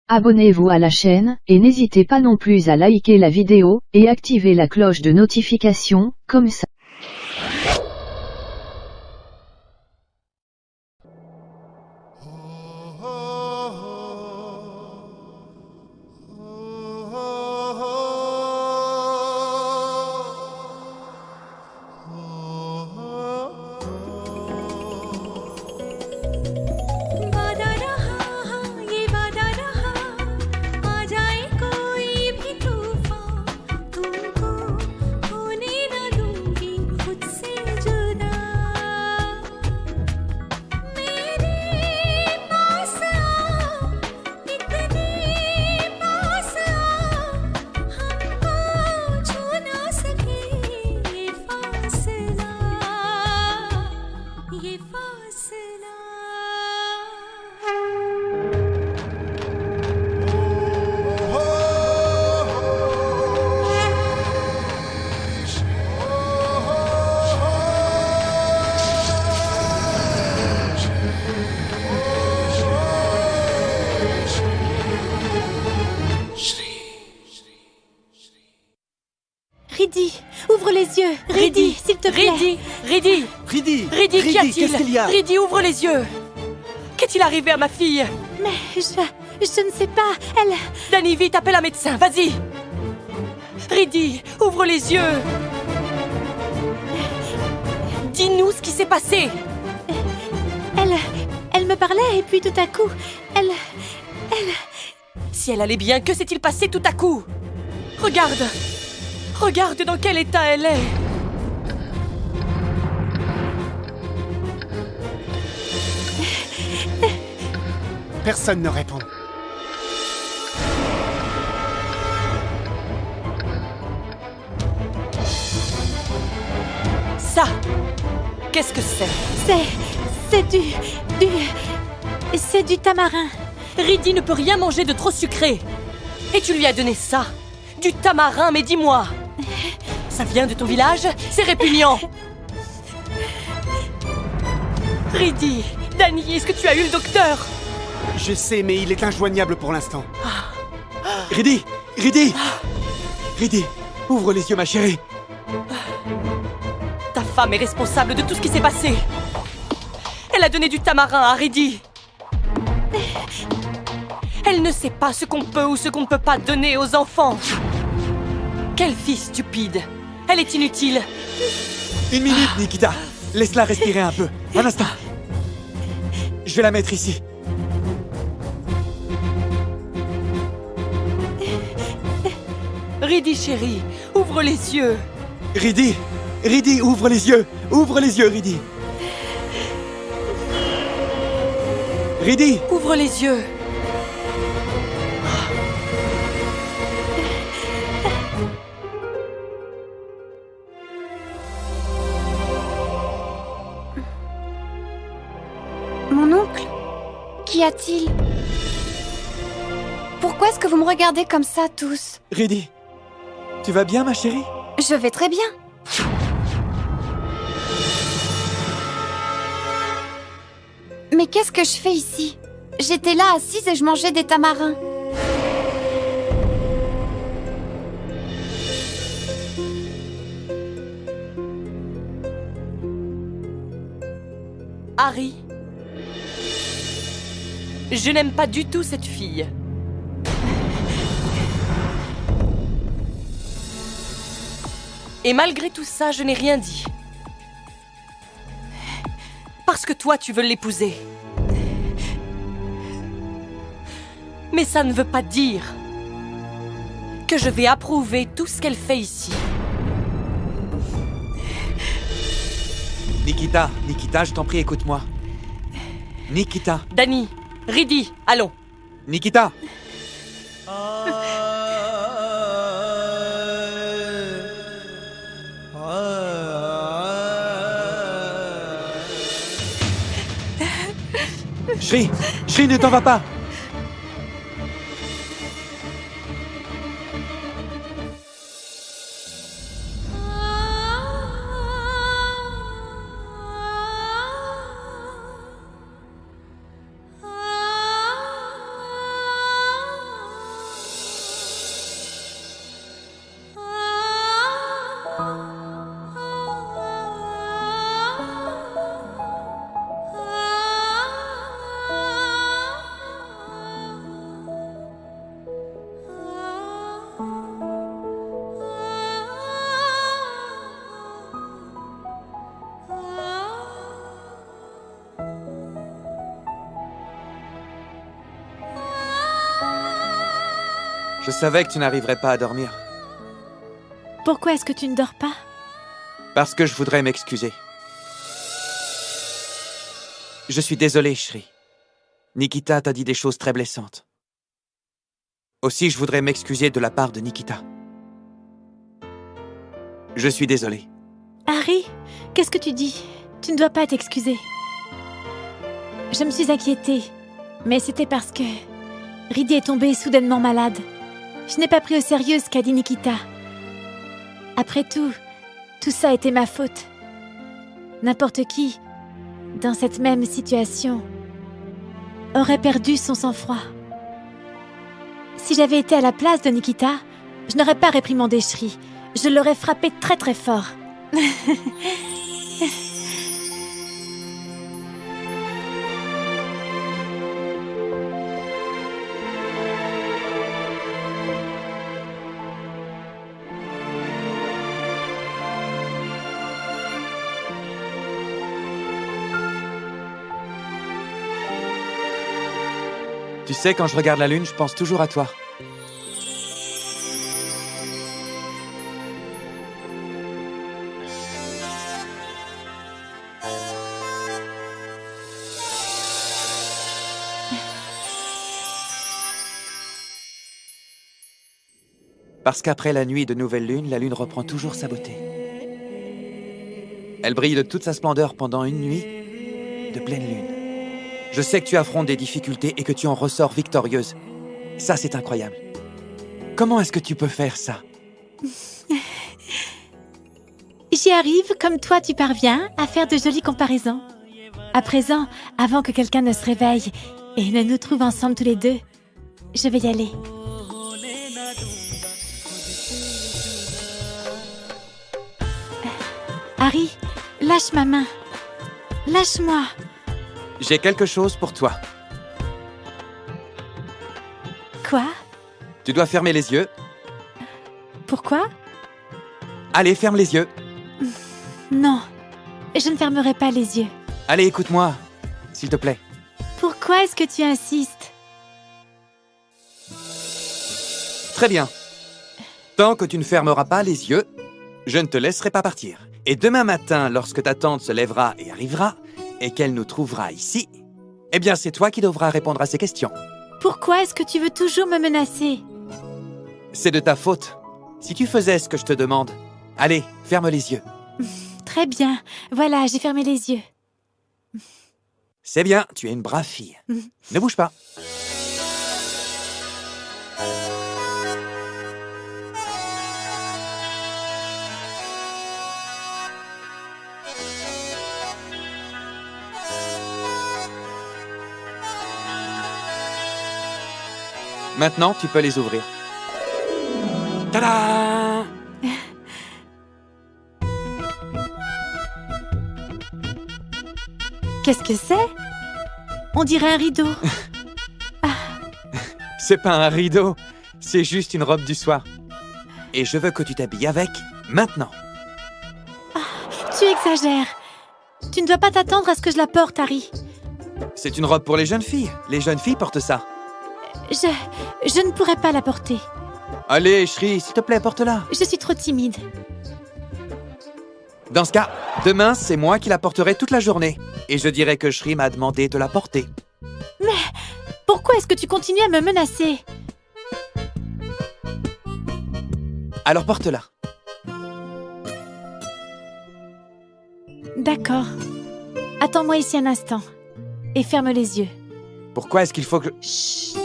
Abonnez-vous à la chaîne, et n'hésitez pas non plus à liker la vidéo, et activer la cloche de notification, comme ça. Riddy, ouvre les yeux. Riddy, s'il te plaît. Riddy, qu'y a-t-il? Qu'est-ce qu'il y a? Riddy, ouvre les yeux. Qu'est-il arrivé à ma fille? Mais je ne sais pas, elle... Danny, vite, appelle un médecin, vas-y. Riddy, ouvre les yeux. Dis-nous ce qui s'est passé. Elle me parlait et puis tout à coup, elle... Si elle allait bien, que s'est-il passé tout à coup? Regarde dans quel état elle est. Personne ne répond. Ça, qu'est-ce que c'est? C'est du tamarin. Riddy ne peut rien manger de trop sucré. Et tu lui as donné ça? Du tamarin, mais dis-moi. Ça vient de ton village? C'est répugnant. Riddy, Danny, est-ce que tu as eu le docteur? Je sais, mais il est injoignable pour l'instant. Riddy! Riddy! Riddy, ouvre les yeux, ma chérie. Ta femme est responsable de tout ce qui s'est passé. Elle a donné du tamarin à Riddy. Elle ne sait pas ce qu'on peut ou ce qu'on ne peut pas donner aux enfants. Quelle fille stupide. Elle est inutile. Une minute, Nikita. Laisse-la respirer un peu. Un instant. Je vais la mettre ici. Riddy, chérie, ouvre les yeux. Riddy! Riddy, ouvre les yeux! Ouvre les yeux, Riddy! Riddy! Ouvre les yeux. Mon oncle? Qu'y a-t-il? Pourquoi est-ce que vous me regardez comme ça, tous? Riddy, tu vas bien, ma chérie? Je vais très bien. Mais qu'est-ce que je fais ici? J'étais là, assise, et je mangeais des tamarins. Harry, je n'aime pas du tout cette fille. Et malgré tout ça, je n'ai rien dit. Parce que toi, tu veux l'épouser. Mais ça ne veut pas dire que je vais approuver tout ce qu'elle fait ici. Nikita, je t'en prie, écoute-moi. Nikita. Danny, Riddy, allons. Nikita. Shri, ne t'en va pas. Je savais que tu n'arriverais pas à dormir. Pourquoi est-ce que tu ne dors pas? Parce que je voudrais m'excuser. Je suis désolé, Shri. Nikita t'a dit des choses très blessantes. Aussi, je voudrais m'excuser de la part de Nikita. Je suis désolé. Harry, qu'est-ce que tu dis? Tu ne dois pas t'excuser. Je me suis inquiétée, mais c'était parce que Riddhi est tombée soudainement malade. Je n'ai pas pris au sérieux ce qu'a dit Nikita. Après tout ça était ma faute. N'importe qui, dans cette même situation, aurait perdu son sang-froid. Si j'avais été à la place de Nikita, je n'aurais pas réprimandé Shri. Je l'aurais frappé très très fort. Tu sais, quand je regarde la lune, je pense toujours à toi. Parce qu'après la nuit de nouvelle lune, la lune reprend toujours sa beauté. Elle brille de toute sa splendeur pendant une nuit de pleine lune. Je sais que tu affrontes des difficultés et que tu en ressors victorieuse. Ça, c'est incroyable. Comment est-ce que tu peux faire ça? J'y arrive comme toi tu parviens à faire de jolies comparaisons. À présent, avant que quelqu'un ne se réveille et ne nous trouve ensemble tous les deux, je vais y aller. Harry, lâche ma main. Lâche-moi. J'ai quelque chose pour toi. Quoi? Tu dois fermer les yeux. Pourquoi? Allez, ferme les yeux. Non, je ne fermerai pas les yeux. Allez, écoute-moi, s'il te plaît. Pourquoi est-ce que tu insistes? Très bien. Tant que tu ne fermeras pas les yeux, je ne te laisserai pas partir. Et demain matin, lorsque ta tante se lèvera et arrivera, et qu'elle nous trouvera ici, eh bien, c'est toi qui devras répondre à ces questions. Pourquoi est-ce que tu veux toujours me menacer? C'est de ta faute. Si tu faisais ce que je te demande, allez, ferme les yeux. Très bien. Voilà, j'ai fermé les yeux. C'est bien, tu es une brave fille. Ne bouge pas. Maintenant, tu peux les ouvrir. Tada! Qu'est-ce que c'est? On dirait un rideau. C'est pas un rideau, c'est juste une robe du soir. Et je veux que tu t'habilles avec maintenant. Tu exagères. Tu ne dois pas t'attendre à ce que je la porte, Harry. C'est une robe pour les jeunes filles. Les jeunes filles portent ça. Je ne pourrais pas la porter. Allez, Shri, s'il te plaît, porte-la. Je suis trop timide. Dans ce cas, demain, c'est moi qui la porterai toute la journée. Et je dirai que Shri m'a demandé de la porter. Mais pourquoi est-ce que tu continues à me menacer? Alors porte-la. D'accord. Attends-moi ici un instant. Et ferme les yeux. Pourquoi est-ce qu'il faut que... Chut.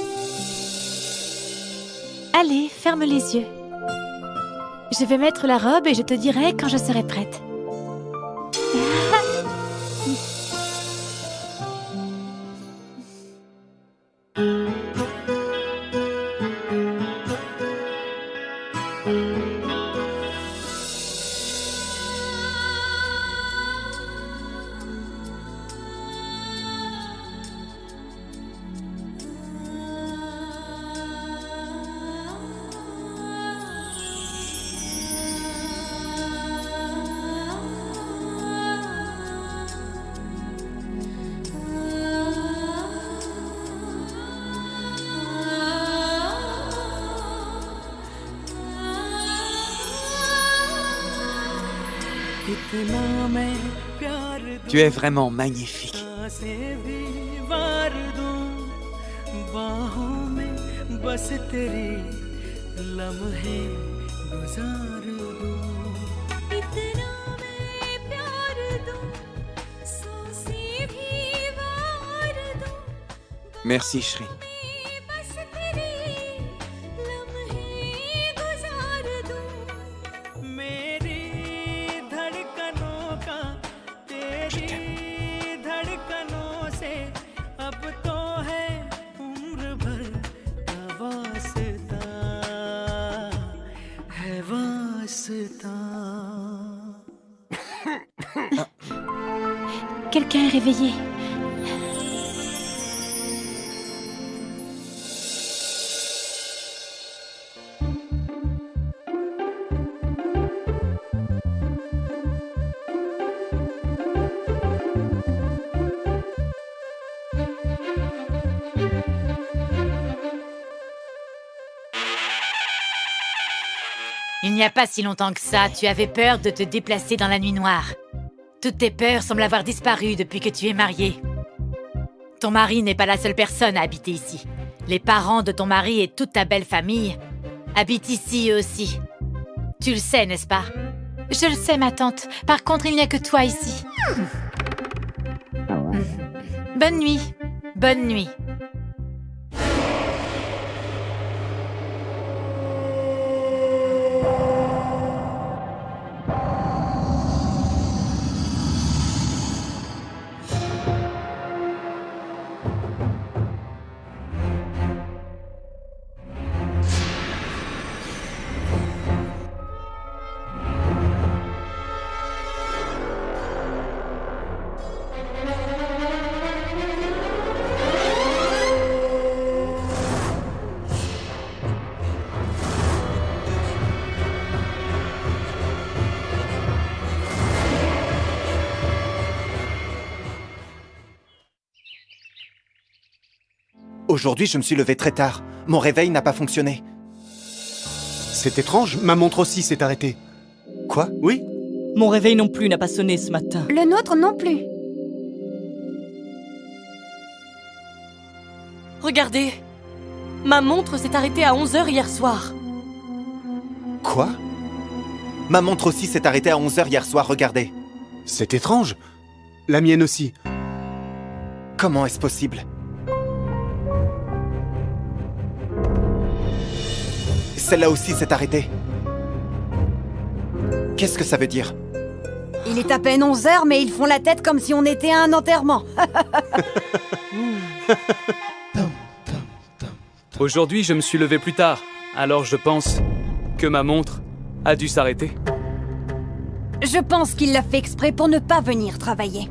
Allez, ferme les yeux. Je vais mettre la robe et je te dirai quand je serai prête. Tu es vraiment magnifique. Merci, Shri. Je t'aime. Quelqu'un est réveillé. Il n'y a pas si longtemps que ça, tu avais peur de te déplacer dans la nuit noire. Toutes tes peurs semblent avoir disparu depuis que tu es mariée. Ton mari n'est pas la seule personne à habiter ici. Les parents de ton mari et toute ta belle famille habitent ici eux aussi. Tu le sais, n'est-ce pas? Je le sais, ma tante. Par contre, il n'y a que toi ici. Bonne nuit. Bonne nuit. Aujourd'hui, je me suis levé très tard. Mon réveil n'a pas fonctionné. C'est étrange, ma montre aussi s'est arrêtée. Quoi? Oui? Mon réveil non plus n'a pas sonné ce matin. Le nôtre non plus. Regardez, ma montre s'est arrêtée à 11h hier soir. Quoi? Ma montre aussi s'est arrêtée à 11h hier soir, regardez. C'est étrange. La mienne aussi. Comment est-ce possible? Celle-là aussi s'est arrêtée. Qu'est-ce que ça veut dire? Il est à peine 11h, mais ils font la tête comme si on était à un enterrement. Aujourd'hui, je me suis levé plus tard, alors je pense que ma montre a dû s'arrêter. Je pense qu'il l'a fait exprès pour ne pas venir travailler.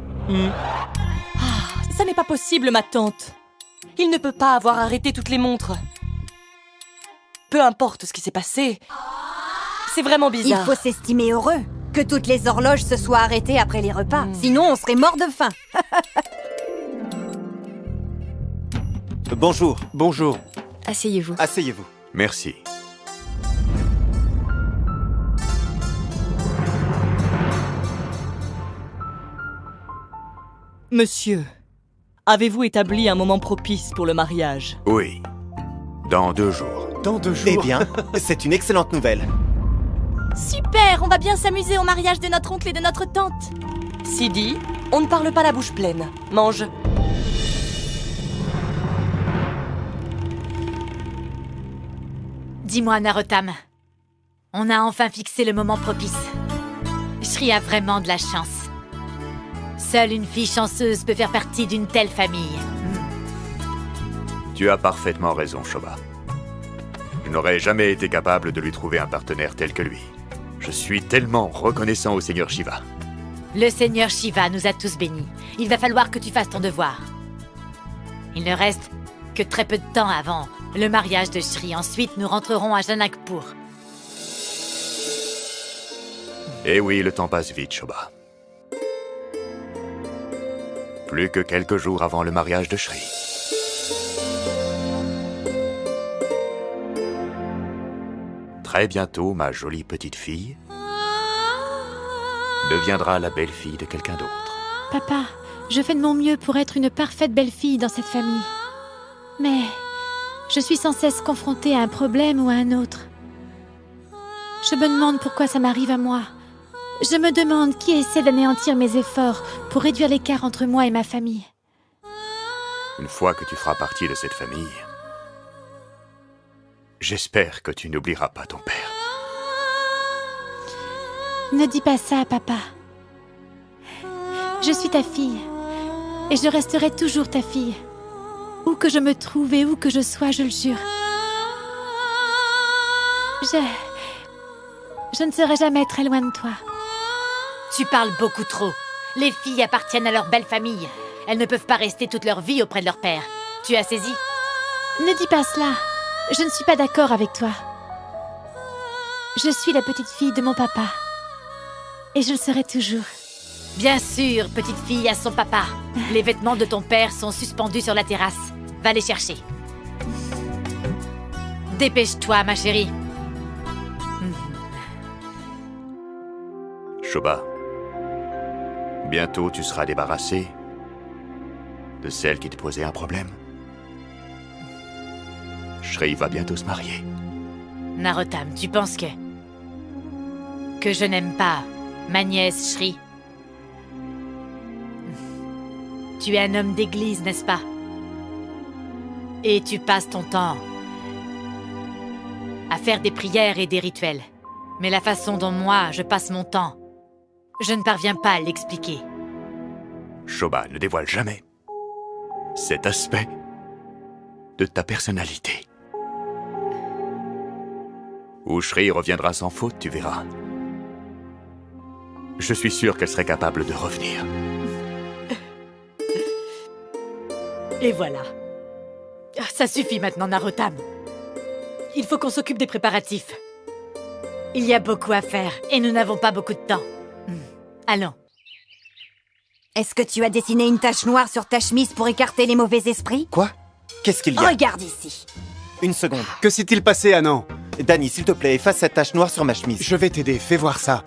Ça n'est pas possible, ma tante. Il ne peut pas avoir arrêté toutes les montres. Peu importe ce qui s'est passé, c'est vraiment Il bizarre. faut s'estimer heureux que toutes les horloges se soient arrêtées après les repas. Sinon, on serait mort de faim. Bonjour. Bonjour. Asseyez-vous. Asseyez-vous. Merci. Monsieur, avez-vous établi un moment propice pour le mariage? Oui. Dans 2 jours. Dans 2 jours. Eh bien, c'est une excellente nouvelle. Super, on va bien s'amuser au mariage de notre oncle et de notre tante. Sidi, on ne parle pas la bouche pleine. Mange. Dis-moi, Narottam, on a enfin fixé le moment propice. Shri a vraiment de la chance. Seule une fille chanceuse peut faire partie d'une telle famille. Tu as parfaitement raison, Shobha. Je n'aurais jamais été capable de lui trouver un partenaire tel que lui. Je suis tellement reconnaissant au Seigneur Shiva. Le Seigneur Shiva nous a tous bénis. Il va falloir que tu fasses ton devoir. Il ne reste que très peu de temps avant le mariage de Shri. Ensuite, nous rentrerons à Janakpur. Eh oui, le temps passe vite, Shobha. Plus que quelques jours avant le mariage de Shri. Très bientôt, ma jolie petite fille. deviendra la belle-fille de quelqu'un d'autre. Papa, je fais de mon mieux pour être une parfaite belle-fille dans cette famille. Mais je suis sans cesse confrontée à un problème ou à un autre. Je me demande pourquoi ça m'arrive à moi. Je me demande qui essaie d'anéantir mes efforts pour réduire l'écart entre moi et ma famille. Une fois que tu feras partie de cette famille, j'espère que tu n'oublieras pas ton père. Ne dis pas ça, papa. Je suis ta fille, et je resterai toujours ta fille. Où que je me trouve et où que je sois, je le jure. Je ne serai jamais très loin de toi. Tu parles beaucoup trop. Les filles appartiennent à leur belle famille. Elles ne peuvent pas rester toute leur vie auprès de leur père. Tu as saisi? Ne dis pas cela. Je ne suis pas d'accord avec toi. Je suis la petite fille de mon papa. Et je le serai toujours. Bien sûr, petite fille a son papa. Les vêtements de ton père sont suspendus sur la terrasse. Va les chercher. Dépêche-toi, ma chérie. Shoba, bientôt tu seras débarrassée de celle qui te posait un problème. Shri va bientôt se marier. Narottam, tu penses que je n'aime pas ma nièce Shri? Tu es un homme d'église, n'est-ce pas? Et tu passes ton temps à faire des prières et des rituels. Mais la façon dont moi, je passe mon temps, je ne parviens pas à l'expliquer. Shoba, ne dévoile jamais cet aspect de ta personnalité. Où Shri reviendra sans faute, tu verras. Je suis sûr qu'elle serait capable de revenir. Et voilà. Ça suffit maintenant, Narottam. Il faut qu'on s'occupe des préparatifs. Il y a beaucoup à faire et nous n'avons pas beaucoup de temps. Allons. Est-ce que tu as dessiné une tache noire sur ta chemise pour écarter les mauvais esprits? Quoi? Qu'est-ce qu'il y a? Regarde ici. Une seconde. Que s'est-il passé, Anand? Danny, s'il te plaît, efface cette tache noire sur ma chemise. Je vais t'aider, fais voir ça.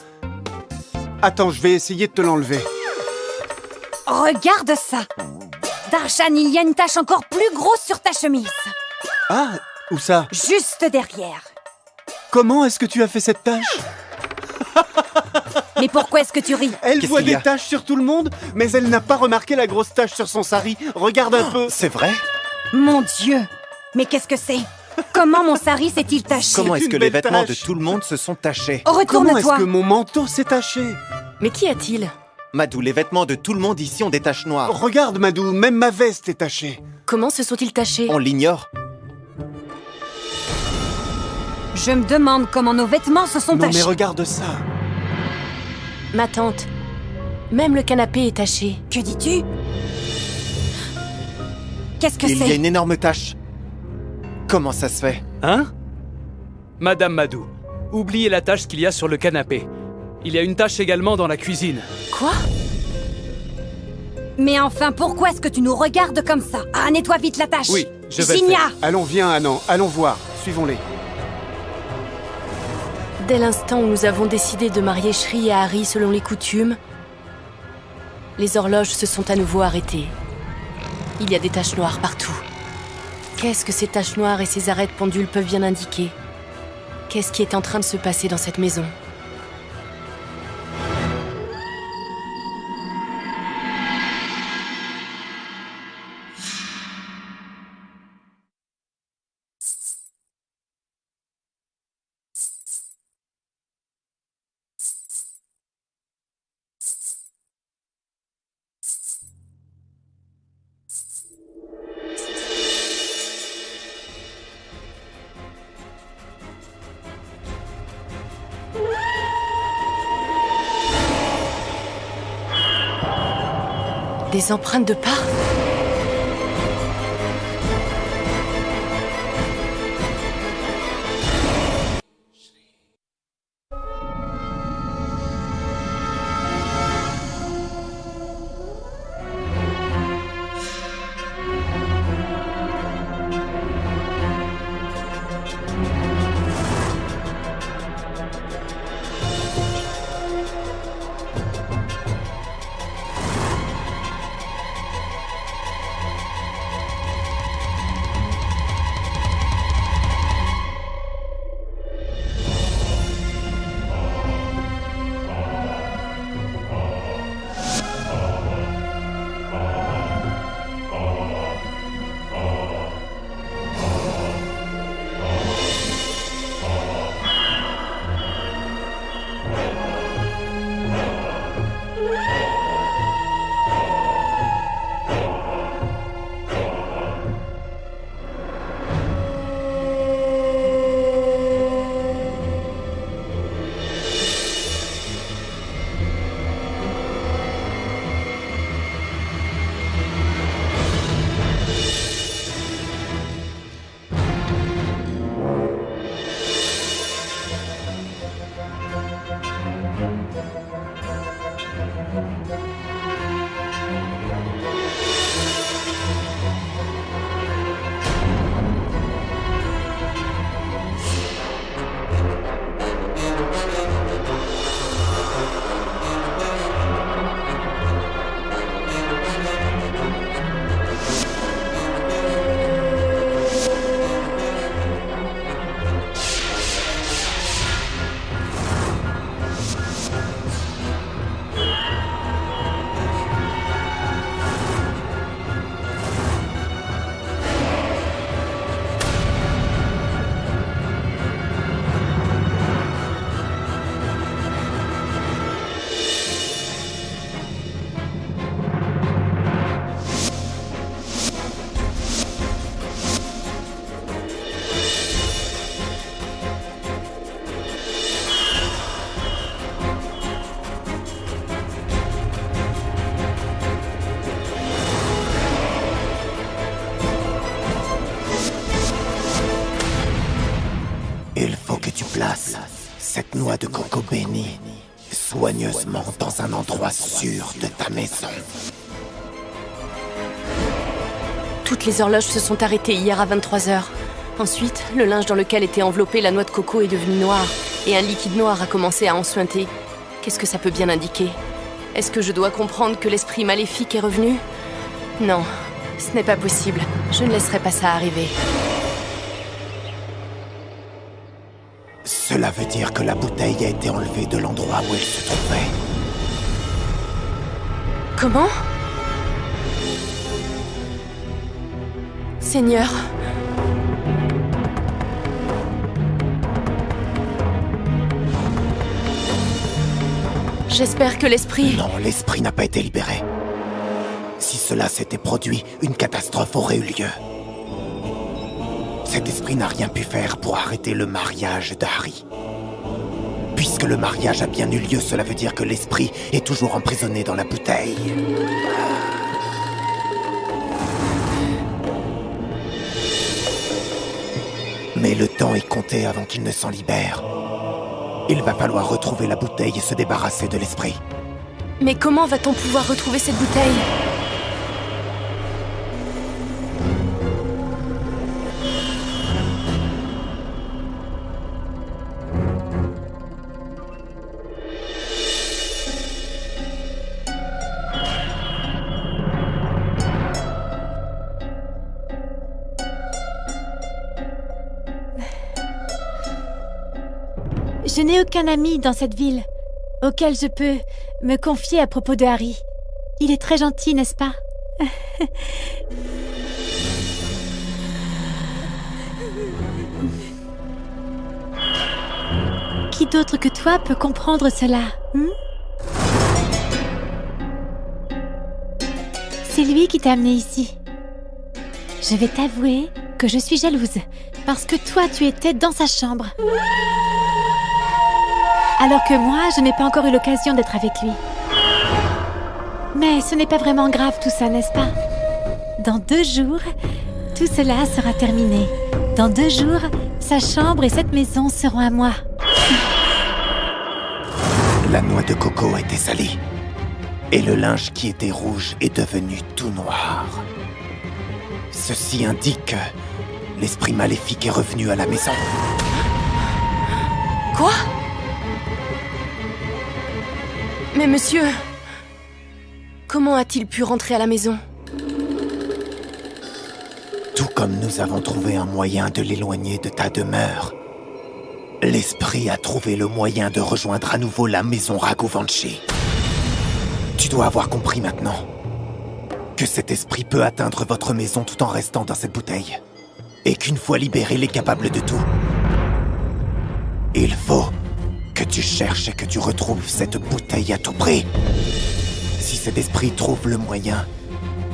Attends, je vais essayer de te l'enlever. Regarde ça. Darshan, il y a une tache encore plus grosse sur ta chemise. Ah, où ça? Juste derrière. Comment est-ce que tu as fait cette tache? Mais pourquoi est-ce que tu ris? Elle voit des taches sur tout le monde, mais elle n'a pas remarqué la grosse tache sur son sari. Regarde un peu. C'est vrai? Mon Dieu. Mais qu'est-ce que c'est? Comment mon sari s'est-il taché? Comment est-ce que les vêtements de tout le monde se sont tachés? Retourne-toi. Comment est-ce que mon manteau s'est taché? Mais qu'y a-t-il? Madou, les vêtements de tout le monde ici ont des taches noires. Regarde, Madou, même ma veste est tachée. Comment se sont-ils tachés? On l'ignore. Je me demande comment nos vêtements se sont Non, tachés. mais regarde ça. Ma tante, même le canapé est taché. Que dis-tu? Qu'est-ce que Il y a c'est? une énorme tache. Comment ça se fait? Hein? Madame Madou, oubliez la tache qu'il y a sur le canapé. Il y a une tache également dans la cuisine. Quoi? Mais enfin, pourquoi est-ce que tu nous regardes comme ça? Ah, nettoie vite la tache. Oui, je vais le Signa. faire. Allons, viens, Anand, allons voir. Suivons-les. Dès l'instant où nous avons décidé de marier Shri et Hari selon les coutumes, les horloges se sont à nouveau arrêtées. Il y a des taches noires partout. Qu'est-ce que ces taches noires et ces arrêts de pendule peuvent bien indiquer? Qu'est-ce qui est en train de se passer dans cette maison? Des empreintes de pas? que tu places cette noix de coco bénie soigneusement dans un endroit sûr de ta maison. Toutes les horloges se sont arrêtées hier à 23h. Ensuite, le linge dans lequel était enveloppée la noix de coco est devenu noir, et un liquide noir a commencé à ensuinter. Qu'est-ce que ça peut bien indiquer? Est-ce que je dois comprendre que l'esprit maléfique est revenu? Non, ce n'est pas possible. Je ne laisserai pas ça arriver. Cela veut dire que la bouteille a été enlevée de l'endroit où elle se trouvait. Comment? Seigneur... J'espère que l'esprit... Non, l'esprit n'a pas été libéré. Si cela s'était produit, une catastrophe aurait eu lieu. Cet esprit n'a rien pu faire pour arrêter le mariage d'Harry. Puisque le mariage a bien eu lieu, cela veut dire que l'esprit est toujours emprisonné dans la bouteille. Mais le temps est compté avant qu'il ne s'en libère. Il va falloir retrouver la bouteille et se débarrasser de l'esprit. Mais comment va-t-on pouvoir retrouver cette bouteille? Je n'ai aucun ami dans cette ville auquel je peux me confier à propos de Harry. Il est très gentil, n'est-ce pas? Qui d'autre que toi peut comprendre cela? C'est lui qui t'a amené ici. Je vais t'avouer que je suis jalouse, parce que toi, tu étais dans sa chambre. Alors que moi, je n'ai pas encore eu l'occasion d'être avec lui. Mais ce n'est pas vraiment grave tout ça, n'est-ce pas? Dans 2 jours, tout cela sera terminé. Dans 2 jours, sa chambre et cette maison seront à moi. La noix de coco a été salée. Et le linge qui était rouge est devenu tout noir. Ceci indique que l'esprit maléfique est revenu à la maison. Quoi? Mais monsieur... Comment a-t-il pu rentrer à la maison? Tout comme nous avons trouvé un moyen de l'éloigner de ta demeure, l'esprit a trouvé le moyen de rejoindre à nouveau la maison Raghuvanshi. Tu dois avoir compris maintenant que cet esprit peut atteindre votre maison tout en restant dans cette bouteille. Et qu'une fois libéré, il est capable de tout. Il faut que tu cherches et que tu retrouves cette bouteille à tout prix. Si cet esprit trouve le moyen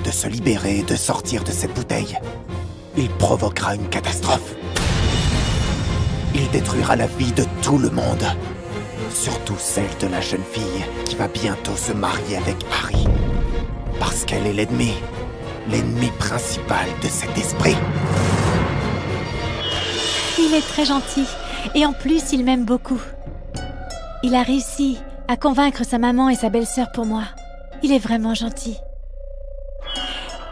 de se libérer et de sortir de cette bouteille, il provoquera une catastrophe. Il détruira la vie de tout le monde. Surtout celle de la jeune fille qui va bientôt se marier avec Harry. Parce qu'elle est l'ennemi principal de cet esprit. Il est très gentil, et en plus, il m'aime beaucoup. Il a réussi à convaincre sa maman et sa belle-sœur pour moi. Il est vraiment gentil.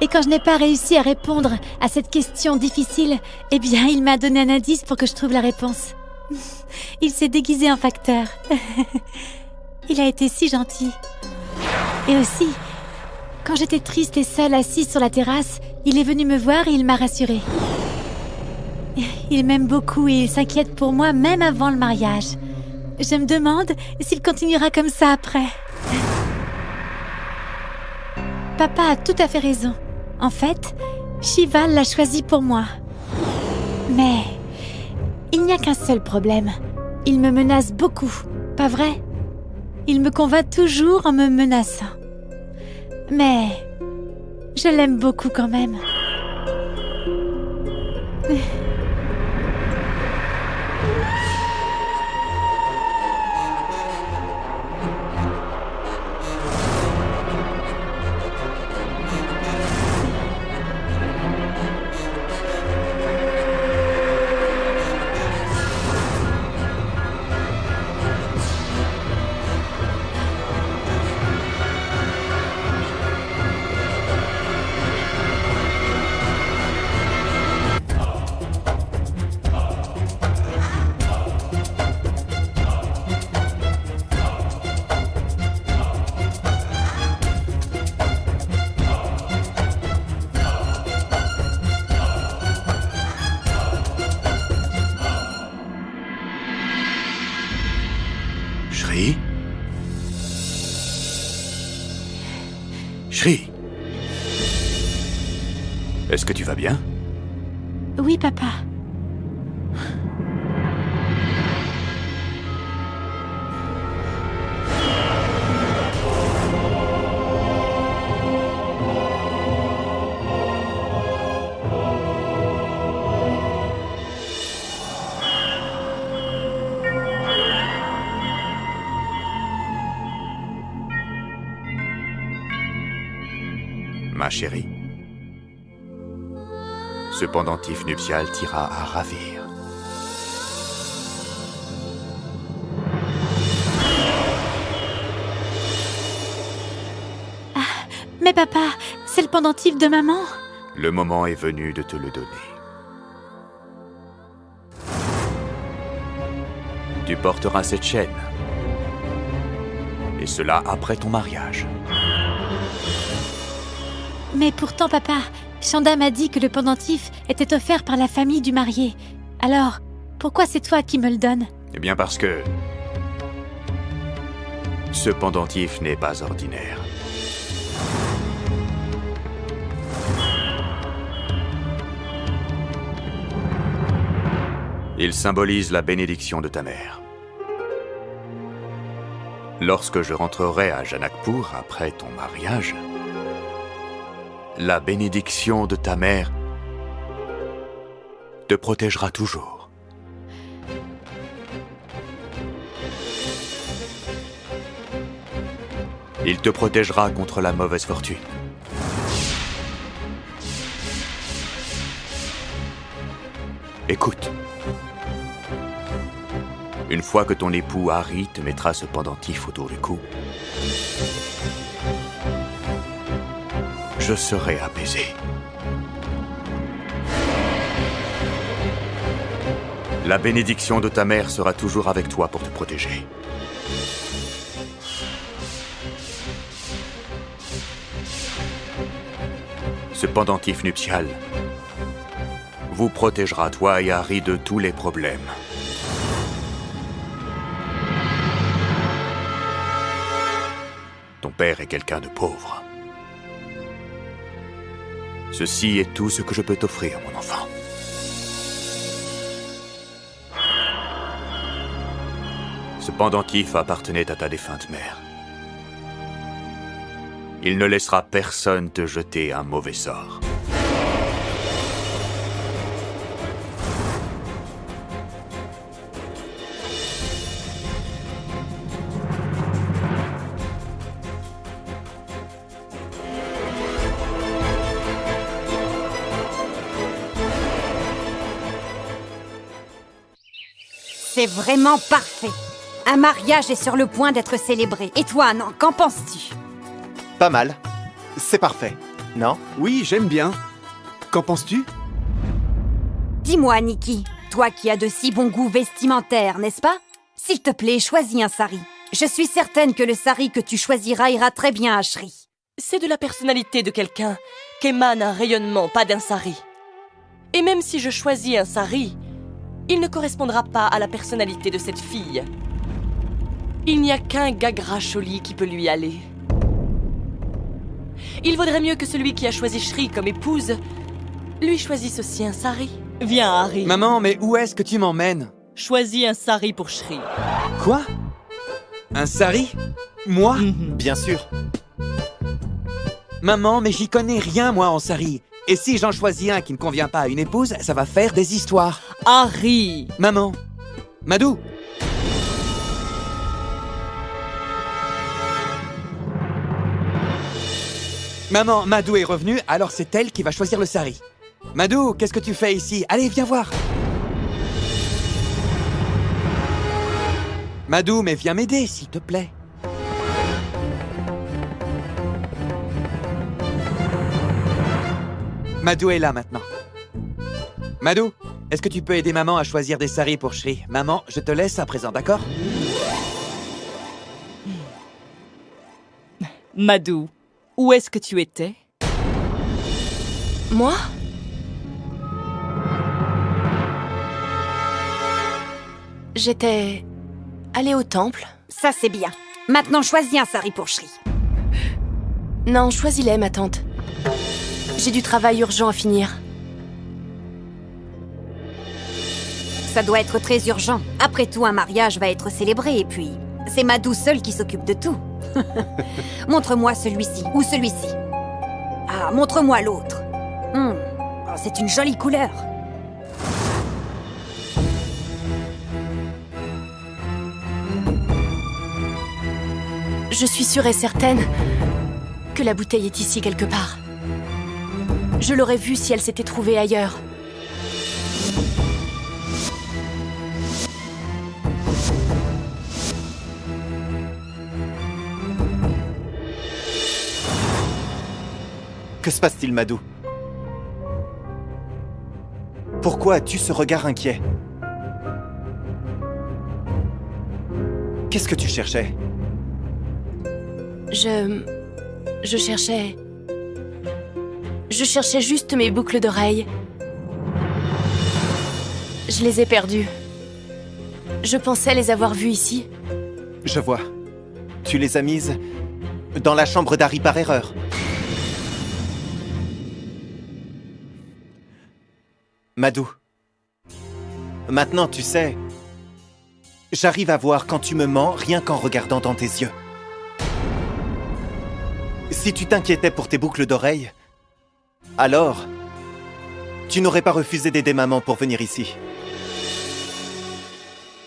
Et quand je n'ai pas réussi à répondre à cette question difficile, eh bien, il m'a donné un indice pour que je trouve la réponse. Il s'est déguisé en facteur. Il a été si gentil. Et aussi, quand j'étais triste et seule assise sur la terrasse, il est venu me voir et il m'a rassurée. Il m'aime beaucoup et il s'inquiète pour moi même avant le mariage. Je me demande s'il continuera comme ça après. Papa a tout à fait raison. En fait, Shiva l'a choisi pour moi. Mais il n'y a qu'un seul problème. Il me menace beaucoup, pas vrai? Il me convainc toujours en me menaçant. Mais je l'aime beaucoup quand même. Shri? Shri? Est-ce que tu vas bien? Oui, papa. Ma chérie, ce pendentif nuptial t'ira à ravir. Ah, mais papa, c'est le pendentif de maman. Le moment est venu de te le donner. Tu porteras cette chaîne. Et cela après ton mariage. Mais pourtant, papa, Chanda m'a dit que le pendentif était offert par la famille du marié. Alors, pourquoi c'est toi qui me le donnes? Eh bien parce que... ce pendentif n'est pas ordinaire. Il symbolise la bénédiction de ta mère. Lorsque je rentrerai à Janakpur après ton mariage, la bénédiction de ta mère te protégera toujours. Il te protégera contre la mauvaise fortune. Écoute. Une fois que ton époux Hari te mettra ce pendentif autour du cou, je serai apaisé. La bénédiction de ta mère sera toujours avec toi pour te protéger. Ce pendentif nuptial vous protégera, toi et Hari, de tous les problèmes. Ton père est quelqu'un de pauvre. Ceci est tout ce que je peux t'offrir, mon enfant. Ce pendentif appartenait à ta défunte mère. Il ne laissera personne te jeter un mauvais sort. C'est vraiment parfait. Un mariage est sur le point d'être célébré. Et toi, Anand, qu'en penses-tu? Pas mal. C'est parfait, non? Oui, j'aime bien. Qu'en penses-tu? Dis-moi, Nikki, toi qui as de si bons goûts vestimentaires, n'est-ce pas? S'il te plaît, choisis un sari. Je suis certaine que le sari que tu choisiras ira très bien à Shri. C'est de la personnalité de quelqu'un qu'émane un rayonnement, pas d'un sari. Et même si je choisis un sari, il ne correspondra pas à la personnalité de cette fille. Il n'y a qu'un Gagra Choli qui peut lui aller. Il vaudrait mieux que celui qui a choisi Shri comme épouse lui choisisse aussi un sari. Viens, Hari. Maman, mais où est-ce que tu m'emmènes? Choisis un sari pour Shri. Quoi? Un sari? Moi? Bien sûr. Maman, mais j'y connais rien, moi, en sari. Et si j'en choisis un qui ne convient pas à une épouse, ça va faire des histoires. Hari! Maman! Madou! Maman, Madou est revenue, alors c'est elle qui va choisir le sari. Madou, qu'est-ce que tu fais ici? Allez, viens voir! Madou, mais viens m'aider, s'il te plaît. Madou est là maintenant. Madou, est-ce que tu peux aider maman à choisir des saris pour Shri? Maman, je te laisse à présent, d'accord? Madou, où est-ce que tu étais? Moi? J'étais allée au temple. Ça, c'est bien. Maintenant, choisis un sari pour Shri. Non, choisis-les, ma tante. J'ai du travail urgent à finir. Ça doit être très urgent. Après tout, un mariage va être célébré et puis... c'est Madou seule qui s'occupe de tout. Montre-moi celui-ci ou celui-ci. Ah, montre-moi l'autre. Oh, c'est une jolie couleur. Je suis sûre et certaine que la bouteille est ici quelque part. Je l'aurais vue si elle s'était trouvée ailleurs. Que se passe-t-il, Madou? Pourquoi as-tu ce regard inquiet? Qu'est-ce que tu cherchais? Je cherchais... Je cherchais juste mes boucles d'oreilles. Je les ai perdues. Je pensais les avoir vues ici. Je vois. Tu les as mises dans la chambre d'Harry par erreur. Madou. Maintenant, tu sais... J'arrive à voir quand tu me mens rien qu'en regardant dans tes yeux. Si tu t'inquiétais pour tes boucles d'oreilles, alors, tu n'aurais pas refusé d'aider maman pour venir ici.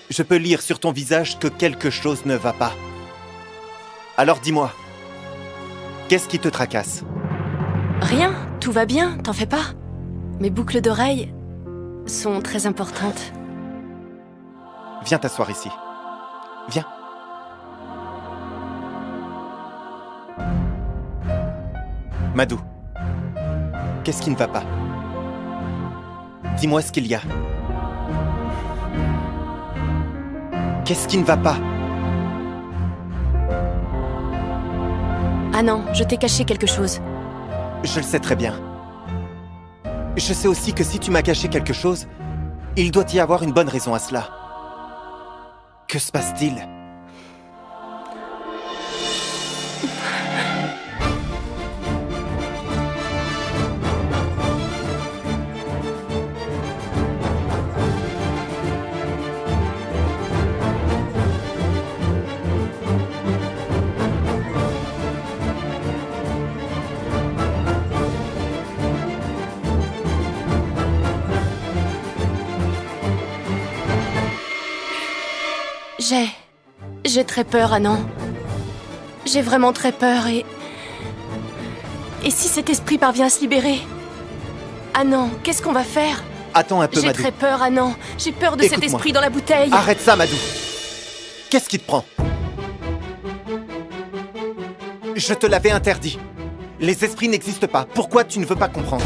Je peux lire sur ton visage que quelque chose ne va pas. Alors dis-moi, qu'est-ce qui te tracasse? Rien, tout va bien, t'en fais pas. Mes boucles d'oreilles sont très importantes. Viens t'asseoir ici. Viens. Madou, qu'est-ce qui ne va pas? Dis-moi ce qu'il y a. Qu'est-ce qui ne va pas? Ah non, je t'ai caché quelque chose. Je le sais très bien. Je sais aussi que si tu m'as caché quelque chose, il doit y avoir une bonne raison à cela. Que se passe-t-il? J'ai très peur, Anan. J'ai vraiment très peur et si cet esprit parvient à se libérer? Anan, qu'est-ce qu'on va faire? Attends un peu, Madou. J'ai très peur, Anan. J'ai peur de cet esprit dans la bouteille. Arrête ça, Madou. Qu'est-ce qui te prend? Je te l'avais interdit. Les esprits n'existent pas. Pourquoi tu ne veux pas comprendre?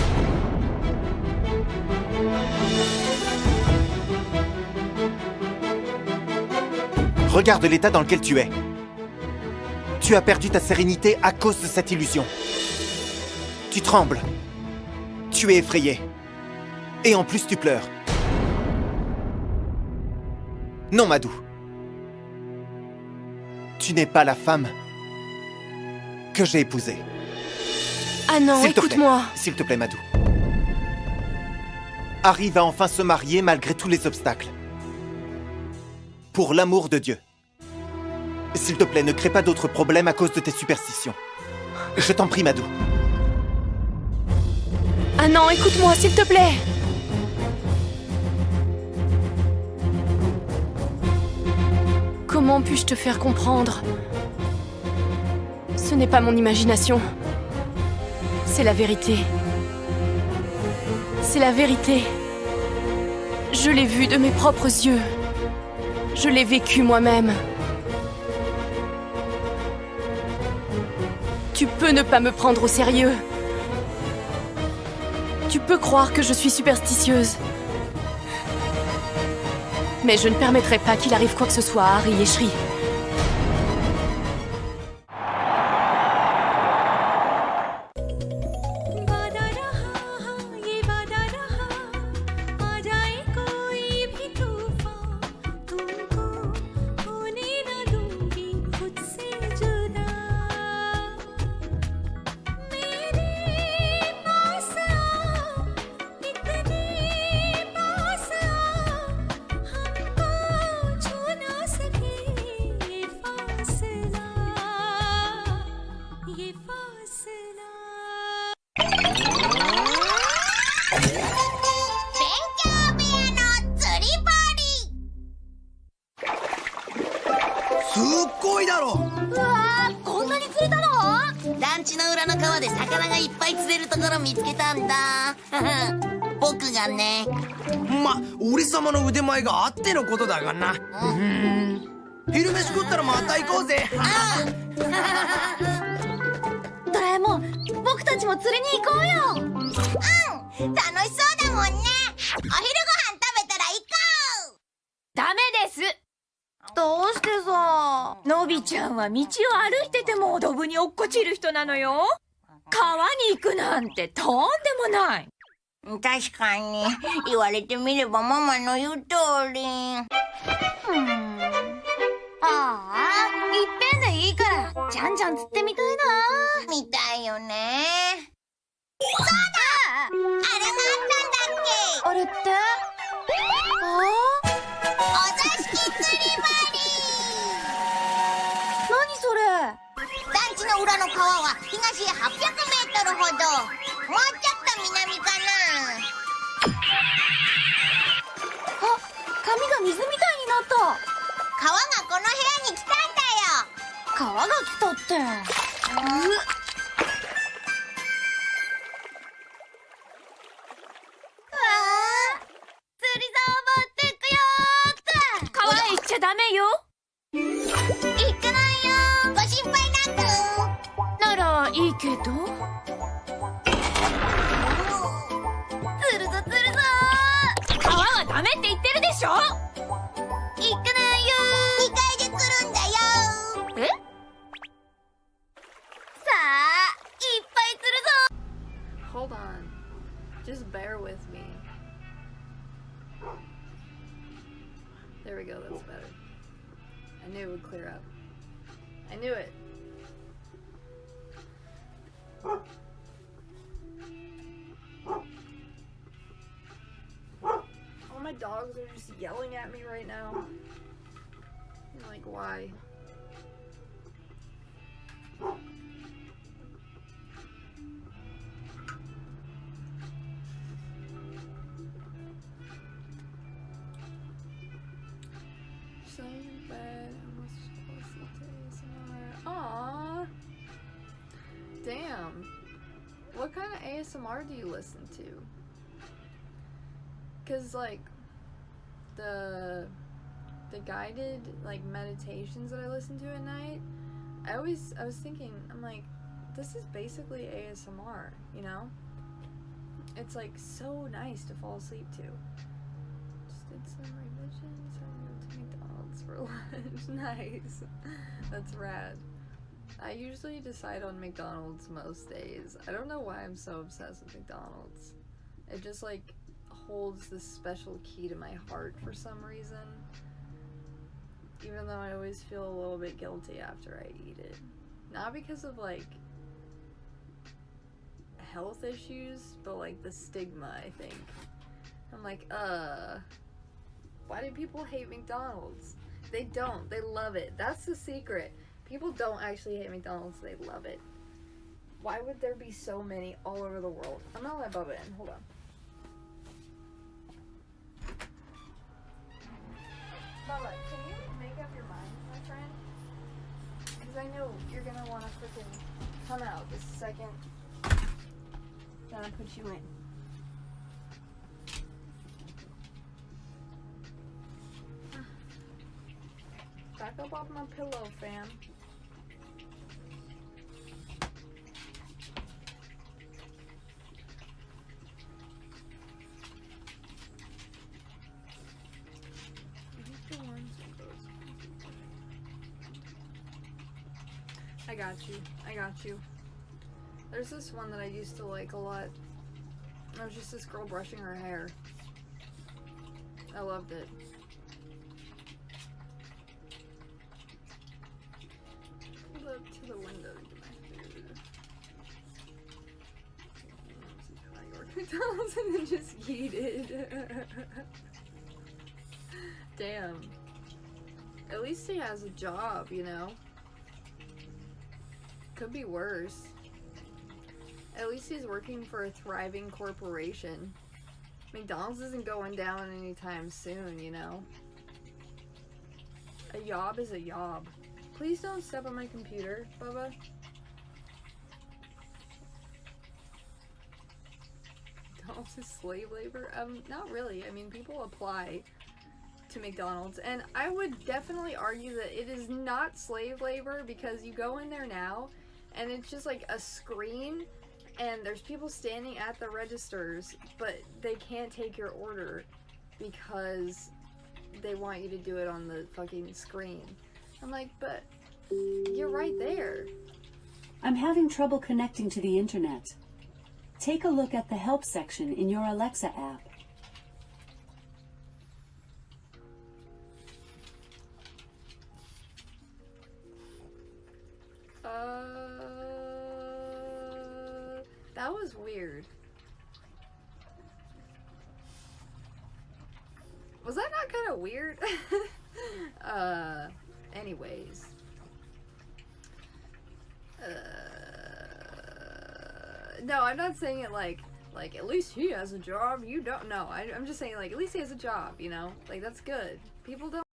Regarde l'état dans lequel tu es. Tu as perdu ta sérénité à cause de cette illusion. Tu trembles. Tu es effrayé. Et en plus, tu pleures. Non, Madou. Tu n'es pas la femme que j'ai épousée. Ah non, écoute-moi. S'il te plaît, Madou. Harry va enfin se marier malgré tous les obstacles. Pour l'amour de Dieu. S'il te plaît, ne crée pas d'autres problèmes à cause de tes superstitions. Je t'en prie, Madou. Ah non, écoute-moi, s'il te plaît. Comment puis-je te faire comprendre? Ce n'est pas mon imagination. C'est la vérité. C'est la vérité. Je l'ai vu de mes propres yeux. Je l'ai vécu moi-même. Tu peux ne pas me prendre au sérieux. Tu peux croire que je suis superstitieuse. Mais je ne permettrai pas qu'il arrive quoi que ce soit à Harry et Shri. すっごいだろ。うわー、こんなに釣れたの？団地の裏の川で魚がいっぱい釣れるところ見つけたんだ。僕がね。ま、俺様の腕前があってのことだがな。昼飯食ったらまた行こうぜ。ドラえもん、僕たちも釣りに行こうよ。うん、楽しそうだもんね。お昼ご飯食べたら行こう。ダメです。どうしてさ。のびちゃんは道を歩いててもドブに落っこちる人なのよ。川に行くなんてとんでもない。確かに、言われてみればママの言う通り。ああ、いっぺんでいいからじゃんじゃん釣ってみたいな。見たいよね。そうだ、あれがあったんだっけ。あれってお座敷釣り針。何それ。団地の裏の川は東へ800メートルほど。もうちょっと南かな。あ、髪が水みたいになった。川がこの部屋に来たんだよ。川が来たって。釣り竿持ってくよーって。川へ行っちゃダメよ。行かないよ。ご心配なく。ならいいけど。釣るぞ釣るぞ。川はダメって言ってるでしょ。行かないよ。2階で釣るんだよ。え？さあ、いっぱい釣るぞ。Hold on. Just bear with me. There we go, that's better. I knew it would clear up. I knew it. All my dogs are just yelling at me right now. I'm like, why? So bad. Aww. Damn. What kind of ASMR do you listen to? Cause like the guided like meditations that I listen to at night, I was thinking, I'm like, this is basically ASMR, you know? It's like so nice to fall asleep to. Just did some revisions. I went to McDonald's for lunch. Nice. That's rad. I usually decide on McDonald's most days. I don't know why I'm so obsessed with McDonald's. It just like holds this special key to my heart for some reason. Even though I always feel a little bit guilty after I eat it. Not because of like health issues, but like the stigma, I think. I'm like, why do people hate McDonald's? They don't. They love it. That's the secret. People don't actually hate McDonald's. They love it. Why would there be so many all over the world? I'm gonna let Bubba in. Hold on. Bubba, can you make up your mind, my friend? Because I know you're gonna want to freaking come out this second. Then I put you in. Back up off my pillow, fam. I got you. I got you. There's this one that I used to like a lot. It was just this girl brushing her hair. I loved it. Pulled up to the window to get my food. I ordered McDonald's and then just yeeted. Damn. At least he has a job, you know? Could be worse. At least he's working for a thriving corporation. McDonald's isn't going down anytime soon, you know? A yob is a yob. Please don't step on my computer, Bubba. McDonald's is slave labor? Not really. I mean, people apply to McDonald's, and I would definitely argue that it is not slave labor, because you go in there now, and it's just like a screen, and there's people standing at the registers, but they can't take your order because they want you to do it on the fucking screen. I'm like, but you're right there. I'm having trouble connecting to the internet. Take a look at the help section in your Alexa app. That was weird. Was that not kind of weird? Anyways. No, I'm not saying it like at least he has a job, you don't. No, I'm just saying like at least he has a job, you know? Like that's good. People don't